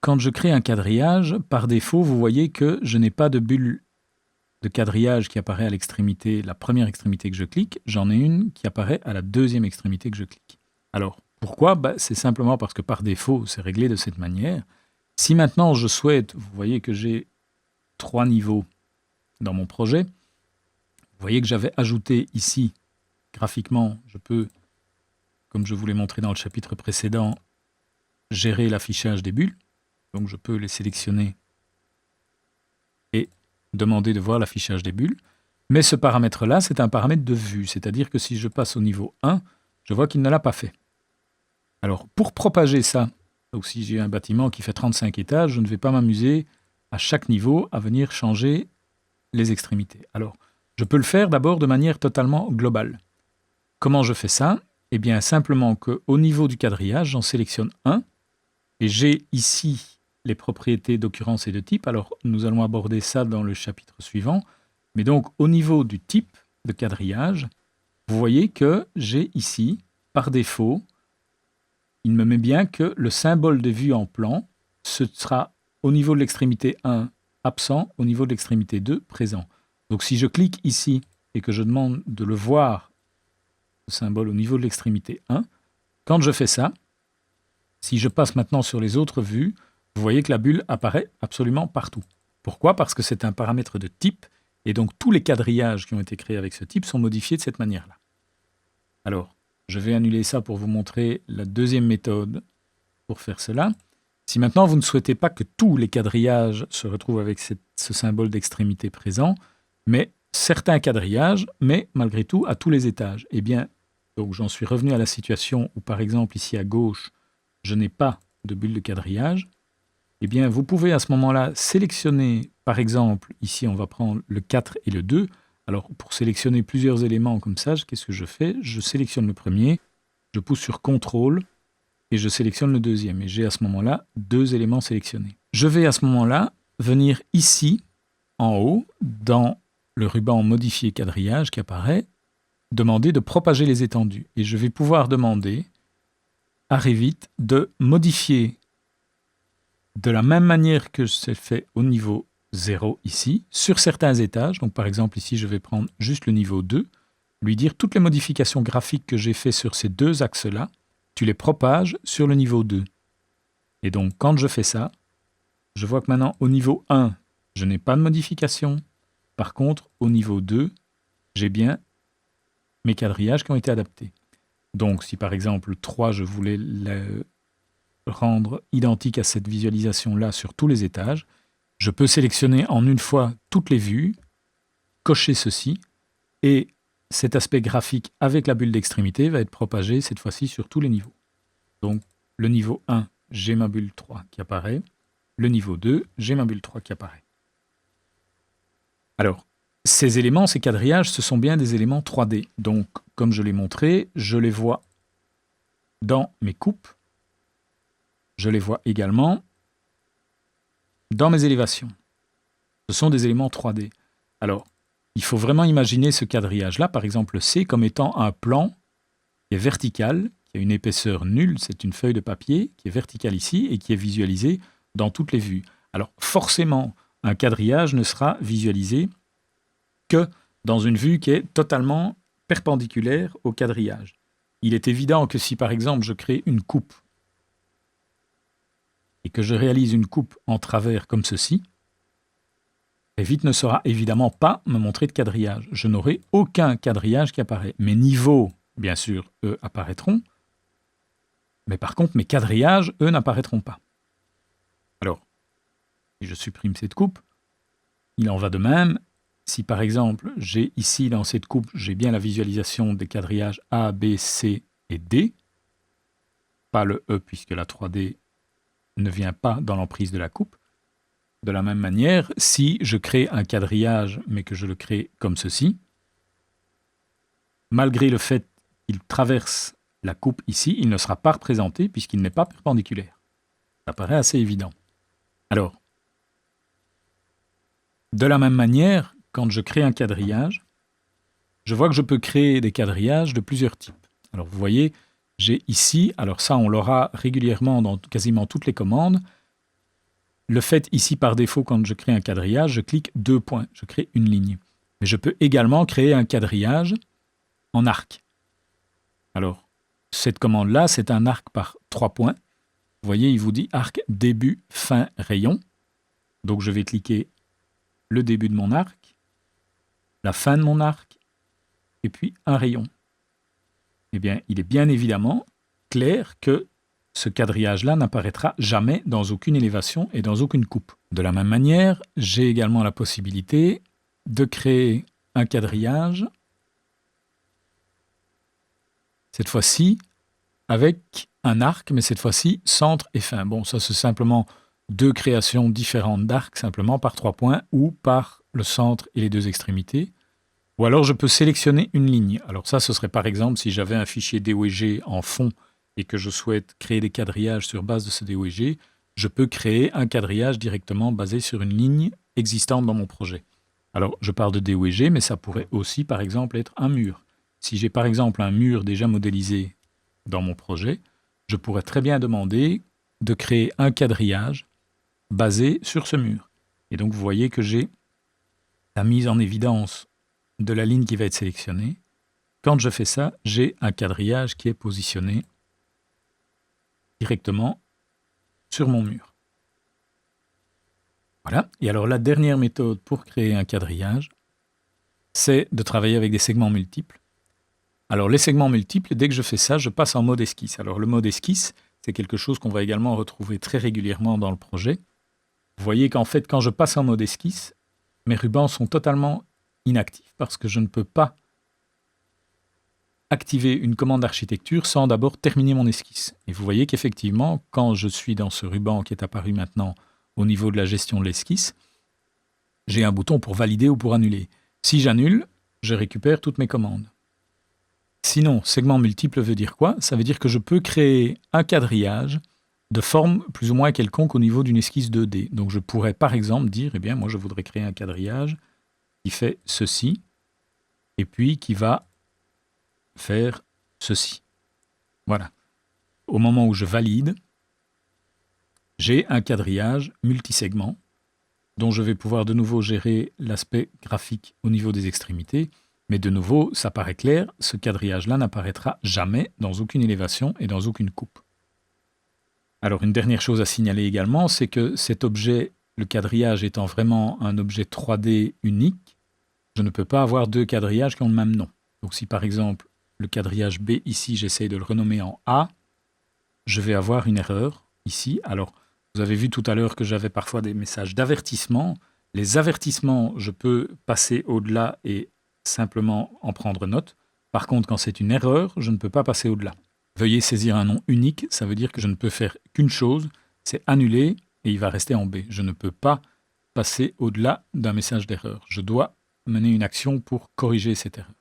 quand je crée un quadrillage, par défaut, vous voyez que je n'ai pas de bulle de quadrillage qui apparaît à l'extrémité, la première extrémité que je clique. J'en ai une qui apparaît à la deuxième extrémité que je clique. Alors, pourquoi? C'est simplement parce que par défaut, c'est réglé de cette manière. Si maintenant je souhaite, vous voyez que j'ai 3 niveaux dans mon projet. Vous voyez que j'avais ajouté ici, graphiquement, je peux, comme je vous l'ai montré dans le chapitre précédent, gérer l'affichage des bulles. Donc je peux les sélectionner et demander de voir l'affichage des bulles. Mais ce paramètre-là, c'est un paramètre de vue, c'est-à-dire que si je passe au niveau 1, je vois qu'il ne l'a pas fait. Alors, pour propager ça, donc si j'ai un bâtiment qui fait 35 étages, je ne vais pas m'amuser à chaque niveau à venir changer les extrémités. Alors, je peux le faire d'abord de manière totalement globale. Comment je fais ça? Eh bien, simplement qu'au niveau du quadrillage, j'en sélectionne un, et j'ai ici les propriétés d'occurrence et de type. Alors, nous allons aborder ça dans le chapitre suivant. Mais donc, au niveau du type de quadrillage, vous voyez que j'ai ici, par défaut, il me met bien que le symbole de vue en plan, ce sera au niveau de l'extrémité 1 absent, au niveau de l'extrémité 2 présent. Donc si je clique ici et que je demande de le voir, le symbole au niveau de l'extrémité 1, quand je fais ça, si je passe maintenant sur les autres vues, vous voyez que la bulle apparaît absolument partout. Pourquoi? Parce que c'est un paramètre de type, et donc tous les quadrillages qui ont été créés avec ce type sont modifiés de cette manière-là. Alors, je vais annuler ça pour vous montrer la deuxième méthode pour faire cela. Si maintenant vous ne souhaitez pas que tous les quadrillages se retrouvent avec ce symbole d'extrémité présent, mais certains quadrillages, mais malgré tout à tous les étages, eh bien, donc j'en suis revenu à la situation où par exemple ici à gauche, je n'ai pas de bulle de quadrillage, eh bien vous pouvez à ce moment-là sélectionner, par exemple, ici on va prendre le 4 et le 2. Alors pour sélectionner plusieurs éléments comme ça, qu'est-ce que je fais? Je sélectionne le premier, je pousse sur CTRL et je sélectionne le deuxième. Et j'ai à ce moment-là 2 éléments sélectionnés. Je vais à ce moment-là venir ici, en haut, dans le ruban modifier quadrillage qui apparaît, demander de propager les étendues. Et je vais pouvoir demander à Revit de modifier de la même manière que c'est fait au niveau 0 ici, sur certains étages. Donc par exemple ici je vais prendre juste le niveau 2, lui dire toutes les modifications graphiques que j'ai fait sur ces 2 axes-là, tu les propages sur le niveau 2. Et donc quand je fais ça, je vois que maintenant au niveau 1, je n'ai pas de modification. Par contre, au niveau 2, j'ai bien mes quadrillages qui ont été adaptés. Donc si par exemple 3, je voulais le rendre identique à cette visualisation-là sur tous les étages, je peux sélectionner en une fois toutes les vues, cocher ceci, et cet aspect graphique avec la bulle d'extrémité va être propagé cette fois-ci sur tous les niveaux. Donc le niveau 1, j'ai ma bulle 3 qui apparaît. Le niveau 2, j'ai ma bulle 3 qui apparaît. Alors, ces éléments, ces quadrillages, ce sont bien des éléments 3D. Donc, comme je l'ai montré, je les vois dans mes coupes. Je les vois également dans mes élévations. Ce sont des éléments 3D. Alors, il faut vraiment imaginer ce quadrillage-là, par exemple C, comme étant un plan qui est vertical, qui a une épaisseur nulle, c'est une feuille de papier qui est verticale ici et qui est visualisée dans toutes les vues. Alors, forcément, un quadrillage ne sera visualisé que dans une vue qui est totalement perpendiculaire au quadrillage. Il est évident que si, par exemple, je crée une coupe et que je réalise une coupe en travers comme ceci, Revit ne saura évidemment pas me montrer de quadrillage. Je n'aurai aucun quadrillage qui apparaît. Mes niveaux, bien sûr, eux, apparaîtront, mais par contre, mes quadrillages, eux, n'apparaîtront pas. Alors, si je supprime cette coupe, il en va de même. Si, par exemple, j'ai ici, dans cette coupe, j'ai bien la visualisation des quadrillages A, B, C et D, pas le E, puisque la 3D ne vient pas dans l'emprise de la coupe. De la même manière, si je crée un quadrillage, mais que je le crée comme ceci, malgré le fait qu'il traverse la coupe ici, il ne sera pas représenté puisqu'il n'est pas perpendiculaire. Ça paraît assez évident. Alors, de la même manière, quand je crée un quadrillage, je vois que je peux créer des quadrillages de plusieurs types. Alors vous voyez, j'ai ici, alors ça on l'aura régulièrement dans quasiment toutes les commandes, le fait ici par défaut, quand je crée un quadrillage, je clique 2 points, je crée une ligne. Mais je peux également créer un quadrillage en arc. Alors, cette commande-là, c'est un arc par 3 points. Vous voyez, il vous dit arc, début, fin, rayon. Donc, je vais cliquer le début de mon arc, la fin de mon arc, et puis un rayon. Eh bien, il est bien évidemment clair que ce quadrillage-là n'apparaîtra jamais dans aucune élévation et dans aucune coupe. De la même manière, j'ai également la possibilité de créer un quadrillage, cette fois-ci avec un arc, mais cette fois-ci centre et fin. Bon, ça c'est simplement 2 créations différentes d'arcs, simplement par 3 points, ou par le centre et les 2 extrémités. Ou alors je peux sélectionner une ligne. Alors ça, ce serait par exemple si j'avais un fichier DOEG en fond et que je souhaite créer des quadrillages sur base de ce DOEG, je peux créer un quadrillage directement basé sur une ligne existante dans mon projet. Alors, je parle de DOEG, mais ça pourrait aussi, par exemple, être un mur. Si j'ai, par exemple, un mur déjà modélisé dans mon projet, je pourrais très bien demander de créer un quadrillage basé sur ce mur. Et donc, vous voyez que j'ai la mise en évidence de la ligne qui va être sélectionnée. Quand je fais ça, j'ai un quadrillage qui est positionné directement sur mon mur. Voilà. Et alors la dernière méthode pour créer un quadrillage, c'est de travailler avec des segments multiples. Alors les segments multiples, dès que je fais ça, je passe en mode esquisse. Alors le mode esquisse, c'est quelque chose qu'on va également retrouver très régulièrement dans le projet. Vous voyez qu'en fait, quand je passe en mode esquisse, mes rubans sont totalement inactifs parce que je ne peux pas activer une commande d'architecture sans d'abord terminer mon esquisse. Et vous voyez qu'effectivement, quand je suis dans ce ruban qui est apparu maintenant au niveau de la gestion de l'esquisse, j'ai un bouton pour valider ou pour annuler. Si j'annule, je récupère toutes mes commandes. Sinon, segment multiple veut dire quoi? Ça veut dire que je peux créer un quadrillage de forme plus ou moins quelconque au niveau d'une esquisse 2D. Donc je pourrais par exemple dire, eh bien moi je voudrais créer un quadrillage qui fait ceci, et puis qui va faire ceci. Voilà. Au moment où je valide, j'ai un quadrillage multisegment dont je vais pouvoir de nouveau gérer l'aspect graphique au niveau des extrémités. Mais de nouveau, ça paraît clair, ce quadrillage-là n'apparaîtra jamais dans aucune élévation et dans aucune coupe. Alors une dernière chose à signaler également, c'est que cet objet, le quadrillage étant vraiment un objet 3D unique, je ne peux pas avoir 2 quadrillages qui ont le même nom. Donc si par exemple le quadrillage B ici, j'essaye de le renommer en A, je vais avoir une erreur ici. Alors vous avez vu tout à l'heure que j'avais parfois des messages d'avertissement. Les avertissements, je peux passer au-delà et simplement en prendre note. Par contre, quand c'est une erreur, je ne peux pas passer au-delà. Veuillez saisir un nom unique, ça veut dire que je ne peux faire qu'une chose, c'est annuler et il va rester en B. Je ne peux pas passer au-delà d'un message d'erreur. Je dois mener une action pour corriger cette erreur.